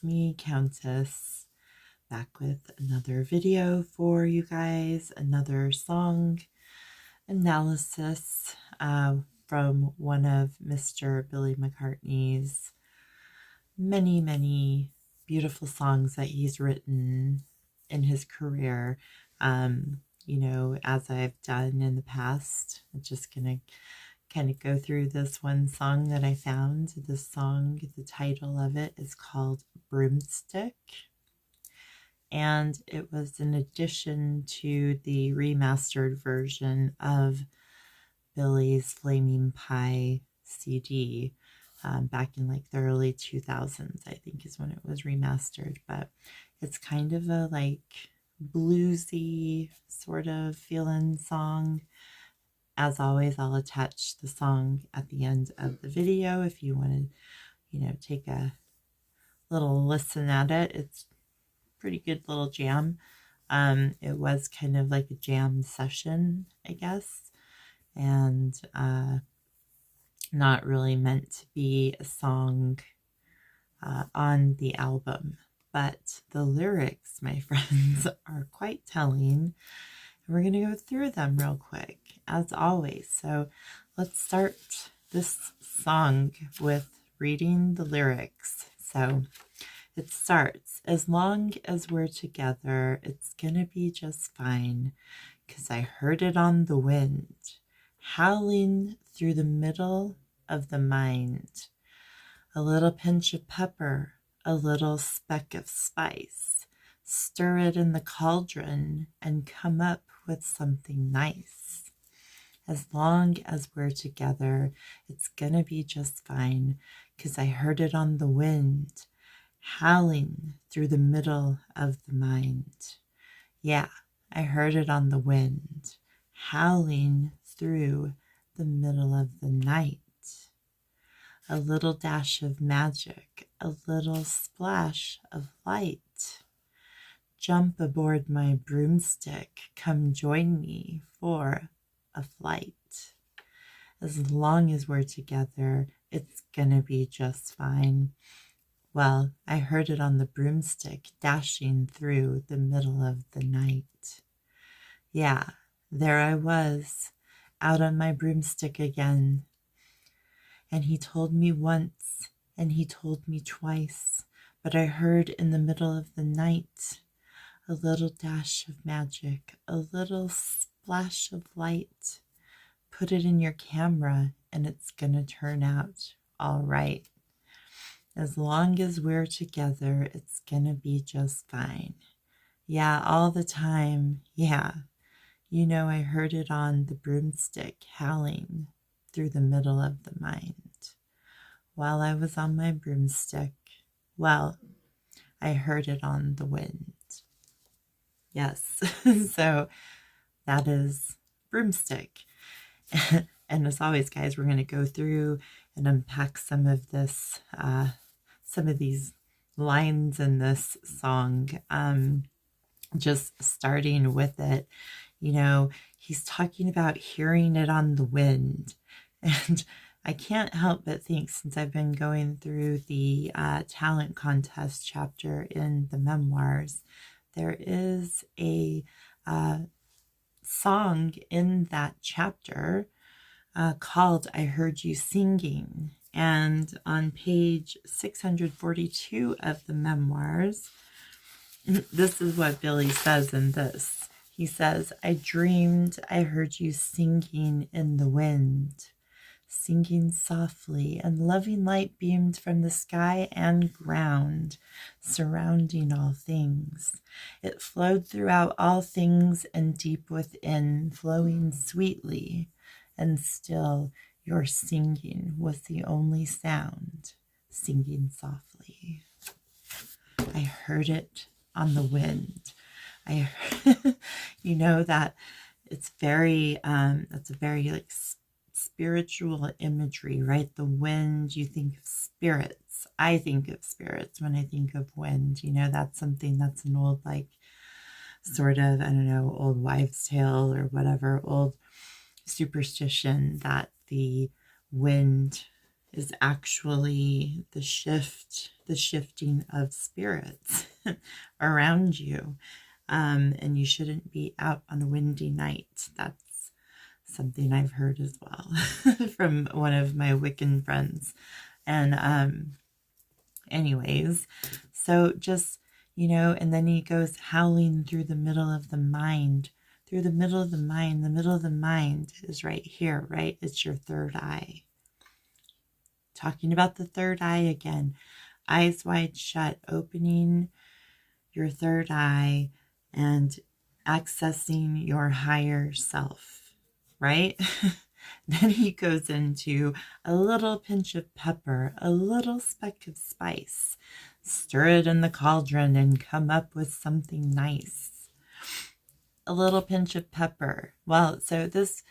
it's me, Countess, back with another video for you guys, another song analysis from one of Mr. Billy McCartney's many, many beautiful songs that he's written in his career. As I've done in the past, I'm just gonna kind of go through this one song that I found. This song, the title of it is called Broomstick, and it was an addition to the remastered version of Billy's Flaming Pie CD back in like the early 2000s, I think is when it was remastered. But it's kind of a like bluesy sort of feeling song. As always, I'll attach the song at the end of the video if you want to, take a little listen at it. It's a pretty good little jam. It was kind of like a jam session, I guess, and not really meant to be a song on the album. But the lyrics, my friends, are quite telling. We're going to go through them real quick, as always. So let's start this song with reading the lyrics. So it starts, as long as we're together, it's going to be just fine, 'cause I heard it on the wind, howling through the middle of the mind. A little pinch of pepper, a little speck of spice. Stir it in the cauldron and come up with something nice. As long as we're together, it's gonna be just fine, 'cause I heard it on the wind, howling through the middle of the mind. Yeah, I heard it on the wind, howling through the middle of the night. A little dash of magic, a little splash of light. Jump aboard my broomstick, come join me for a flight. As long as we're together, it's gonna be just fine. Well, I heard it on the broomstick, dashing through the middle of the night. Yeah, there I was, out on my broomstick again. And he told me once, and he told me twice, but I heard in the middle of the night, a little dash of magic, a little splash of light. Put it in your camera and it's gonna turn out all right. As long as we're together, it's gonna be just fine. Yeah, all the time. Yeah. I heard it on the broomstick, howling through the middle of the mind. While I was on my broomstick, well, I heard it on the wind. Yes, so that is Broomstick. And as always, guys, we're going to go through and unpack some of this, some of these lines in this song. Just starting with it, he's talking about hearing it on the wind. And I can't help but think, since I've been going through the talent contest chapter in the memoirs, there is a song in that chapter called I Heard You Singing. And on page 642 of the memoirs, this is what Billy says in this. He says, I dreamed I heard you singing in the wind, singing softly, and loving light beamed from the sky and ground, surrounding all things. It flowed throughout all things and deep within, flowing sweetly, and still your singing was the only sound, singing softly. I heard it on the wind. That it's very, that's a very like spiritual imagery, right? The wind, you think of spirits. I think of spirits when I think of wind. That's something that's an old, like, sort of, I don't know, old wives' tale or whatever, old superstition that the wind is actually the shifting of spirits around you. And you shouldn't be out on a windy night. That's something I've heard as well from one of my Wiccan friends. And anyways, so just, and then he goes howling through the middle of the mind. Through the middle of the mind. The middle of the mind is right here, right? It's your third eye. Talking about the third eye again. Eyes wide shut, opening your third eye and accessing your higher self, right? Then he goes into a little pinch of pepper, a little speck of spice. Stir it in the cauldron and come up with something nice. A little pinch of pepper. Well, so this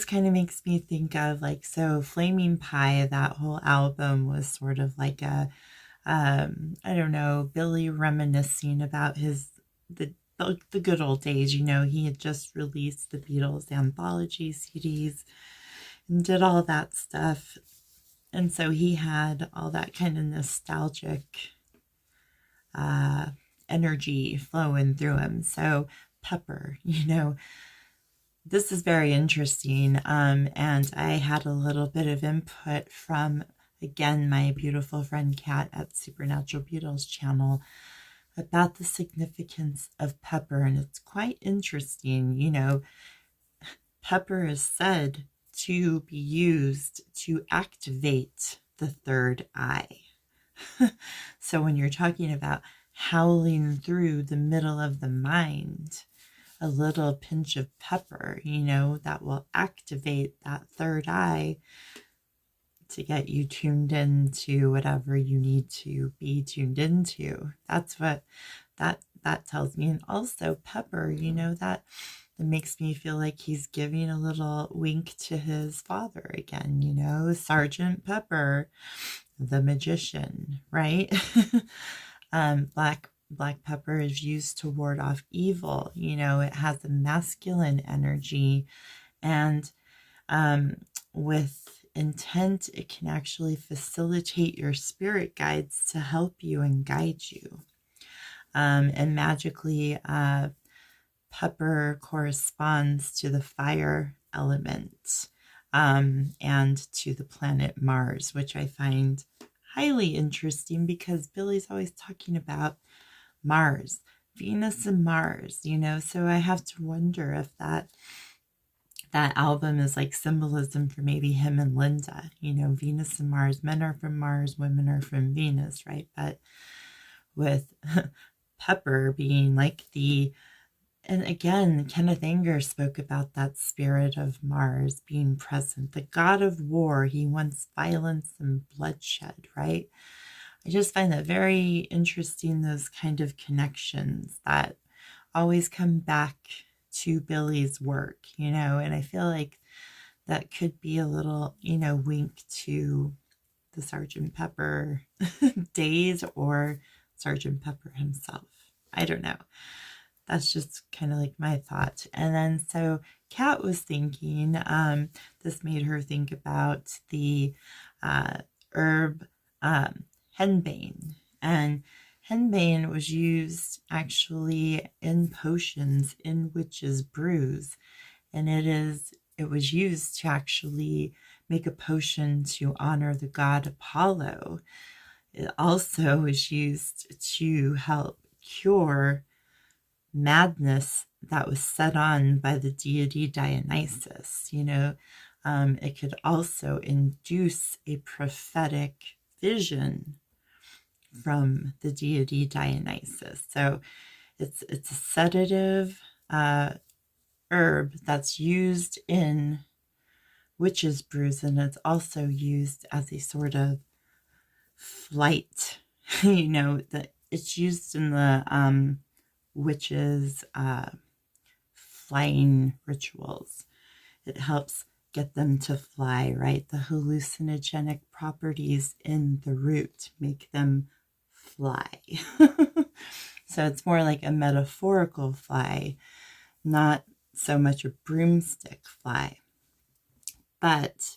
kind of makes me think of so Flaming Pie, that whole album was sort of like a, I don't know, Billy reminiscing about the good old days. He had just released the Beatles anthology CDs and did all that stuff. And so he had all that kind of nostalgic energy flowing through him. So pepper, this is very interesting. And I had a little bit of input from, again, my beautiful friend Kat at Supernatural Beatles channel about the significance of pepper. And it's quite interesting. Pepper is said to be used to activate the third eye. So when you're talking about howling through the middle of the mind, a little pinch of pepper, that will activate that third eye to get you tuned into whatever you need to be tuned into. That's what that tells me. And also pepper, that makes me feel like he's giving a little wink to his father again, Sergeant Pepper, the magician, right? Black pepper is used to ward off evil. It has a masculine energy, and with intent, it can actually facilitate your spirit guides to help you and guide you. And magically, pepper corresponds to the fire element, and to the planet Mars, which I find highly interesting because Billy's always talking about Mars, Venus and Mars, so I have to wonder if that album is like symbolism for maybe him and Linda, Venus and Mars, men are from Mars, women are from Venus, right? But with Pepper being like and again, Kenneth Anger spoke about that spirit of Mars being present, the god of war. He wants violence and bloodshed, right? I just find that very interesting, those kind of connections that always come back to Billy's work, and I feel like that could be a little, wink to the Sergeant Pepper days or Sergeant Pepper himself. I don't know. That's just kind of like my thought. And then so Kat was thinking, this made her think about the herb henbane. And henbane was used actually in potions in witches' brews. And it was used to actually make a potion to honor the god Apollo. It also was used to help cure madness that was set on by the deity Dionysus. It could also induce a prophetic vision from the deity Dionysus. So it's a sedative herb that's used in witches' brews, and it's also used as a sort of flight. That it's used in the witches' flying rituals. It helps get them to fly, right? The hallucinogenic properties in the root make them fly. So it's more like a metaphorical fly, not so much a broomstick fly. But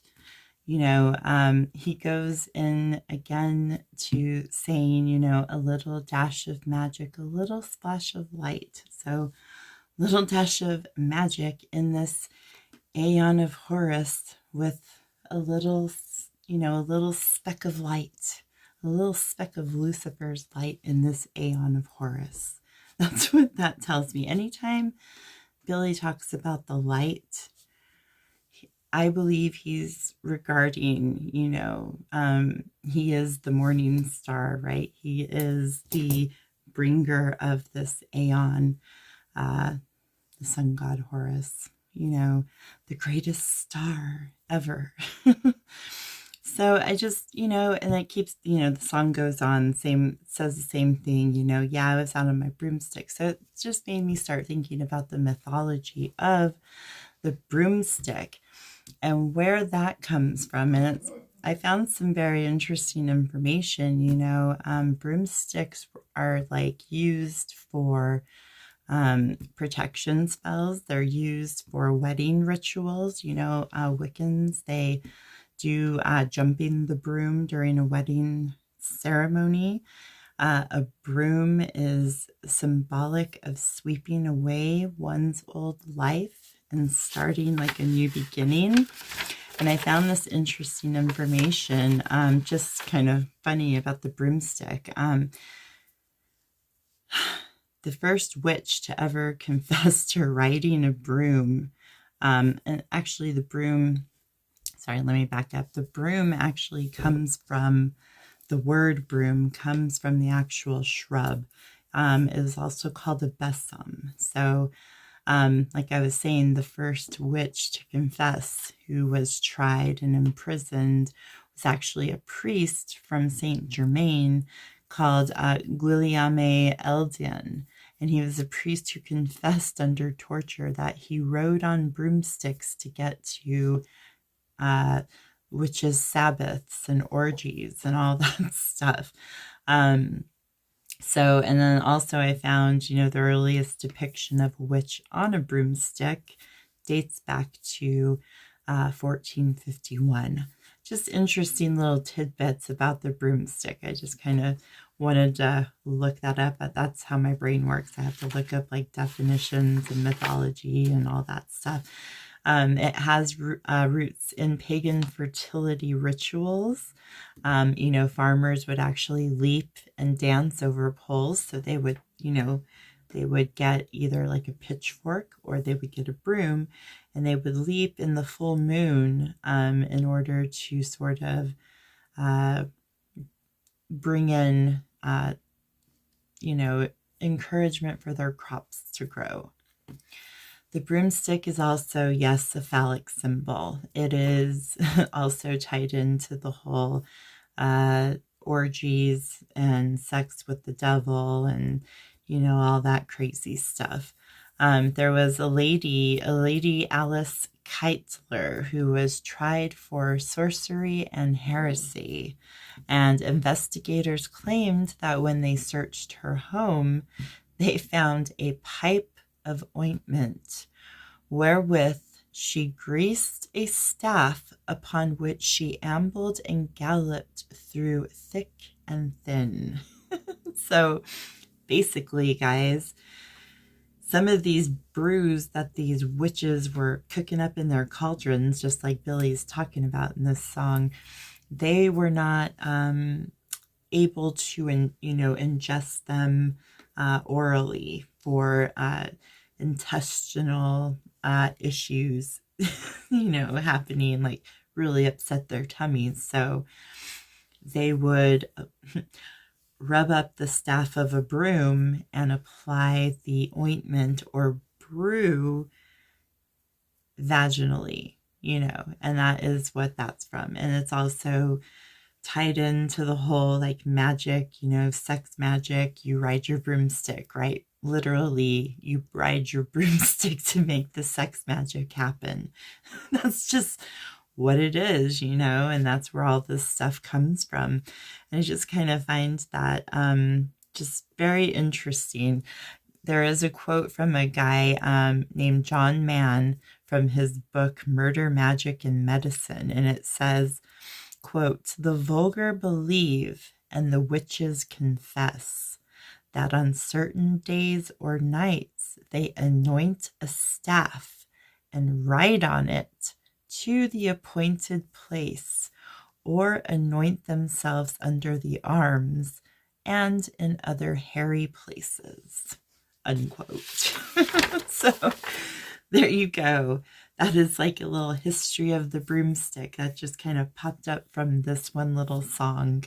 He goes in again to saying, a little dash of magic, a little splash of light. So, little dash of magic in this Aeon of Horus with a little, a little speck of light, a little speck of Lucifer's light in this Aeon of Horus. That's what that tells me. Anytime Billy talks about the light, I believe he's regarding, he is the morning star, right? He is the bringer of this Aeon, the sun god Horus, the greatest star ever. So I just, and it keeps, the song goes on, says the same thing, yeah, I was out on my broomstick. So it just made me start thinking about the mythology of the broomstick and where that comes from. And I found some very interesting information. Broomsticks are like used for protection spells. They're used for wedding rituals. Wiccans, they do jumping the broom during a wedding ceremony. A broom is symbolic of sweeping away one's old life and starting like a new beginning. And I found this interesting information, just kind of funny about the broomstick. The first witch to ever confess to riding a broom, and actually the broom, let me back up. The broom actually comes from, the word broom comes from the actual shrub. It is also called a besom. So, like I was saying, the first witch to confess who was tried and imprisoned was actually a priest from Saint Germain called Guillaume Eldin. And he was a priest who confessed under torture that he rode on broomsticks to get to witches' sabbaths and orgies and all that stuff. So, and then also I found, the earliest depiction of a witch on a broomstick dates back to 1451. Just interesting little tidbits about the broomstick. I just kind of wanted to look that up, but that's how my brain works. I have to look up like definitions and mythology and all that stuff. It has roots in pagan fertility rituals. Farmers would actually leap and dance over poles. So they would, they would get either like a pitchfork or they would get a broom and they would leap in the full moon in order to sort of bring in, encouragement for their crops to grow. The broomstick is also, yes, a phallic symbol. It is also tied into the whole orgies and sex with the devil and, all that crazy stuff. There was a lady Alice Keitler, who was tried for sorcery and heresy. And investigators claimed that when they searched her home, they found a pipe of ointment wherewith she greased a staff upon which she ambled and galloped through thick and thin. So basically, guys, some of these brews that these witches were cooking up in their cauldrons, just like Billy's talking about in this song, they were not able to ingest them orally for intestinal issues happening, like really upset their tummies. So they would rub up the staff of a broom and apply the ointment or brew vaginally, and that is what that's from. And it's also tied into the whole like magic, sex magic. You ride your broomstick, right? Literally, you ride your broomstick to make the sex magic happen. That's just what it is, and that's where all this stuff comes from. And I just kind of find that just very interesting. there is a quote from a guy named John Mann from his book Murder, Magic, and Medicine, and it says, quote, "The vulgar believe and the witches confess that on certain days or nights they anoint a staff and write on it to the appointed place, or anoint themselves under the arms and in other hairy places," unquote. So there you go. That is like a little history of the broomstick that just kind of popped up from this one little song.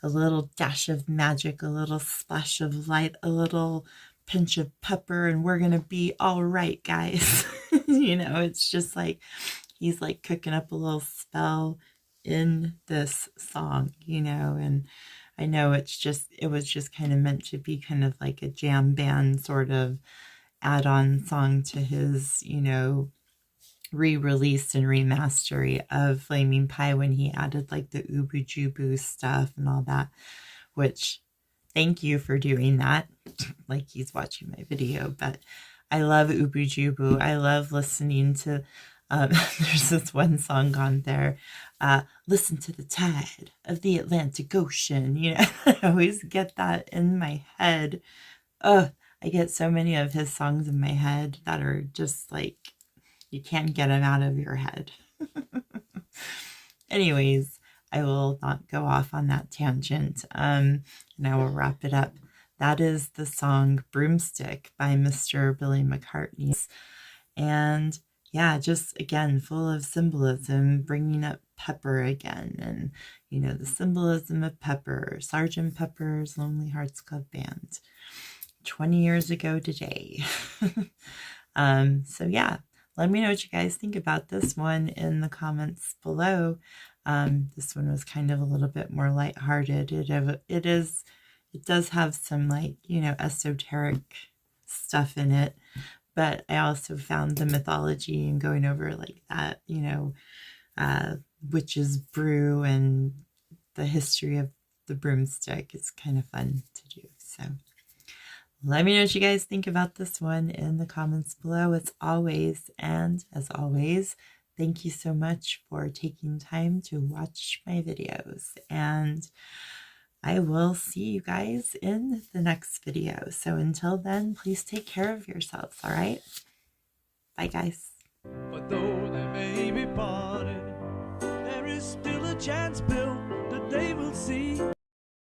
A little dash of magic, a little splash of light, a little pinch of pepper, and we're gonna be all right, guys. You know, it's just like he's like cooking up a little spell in this song, you know. And I know it was just kind of meant to be kind of like a jam band sort of add-on song to his, you know, re-release and remastery of Flaming Pie, when he added like the Ubu Jubu stuff and all that, which thank you for doing that. Like he's watching my video, but I love Ubu Jubu. I love listening to there's this one song on there, listen to the tide of the Atlantic Ocean. You know, I always get that in my head. I get so many of his songs in my head that are just like, you can't get them out of your head. Anyways, I will not go off on that tangent, and I will wrap it up. That is the song Broomstick by Mr. Billy McCartney. And yeah, just again, full of symbolism, bringing up Pepper again, and you know, the symbolism of Pepper, Sergeant Pepper's Lonely Hearts Club Band, 20 years ago today. So yeah, let me know what you guys think about this one in the comments below. This one was kind of a little bit more lighthearted. It does have some, like, you know, esoteric stuff in it. But I also found the mythology and going over like that, you know, witch's brew and the history of the broomstick. It's kind of fun to do. So let me know what you guys think about this one in the comments below, as always. And as always, thank you so much for taking time to watch my videos. And I will see you guys in the next video. So until then, please take care of yourselves, all right? Bye, guys. But though they may be parted, there is still a chance, Bill, that they will see.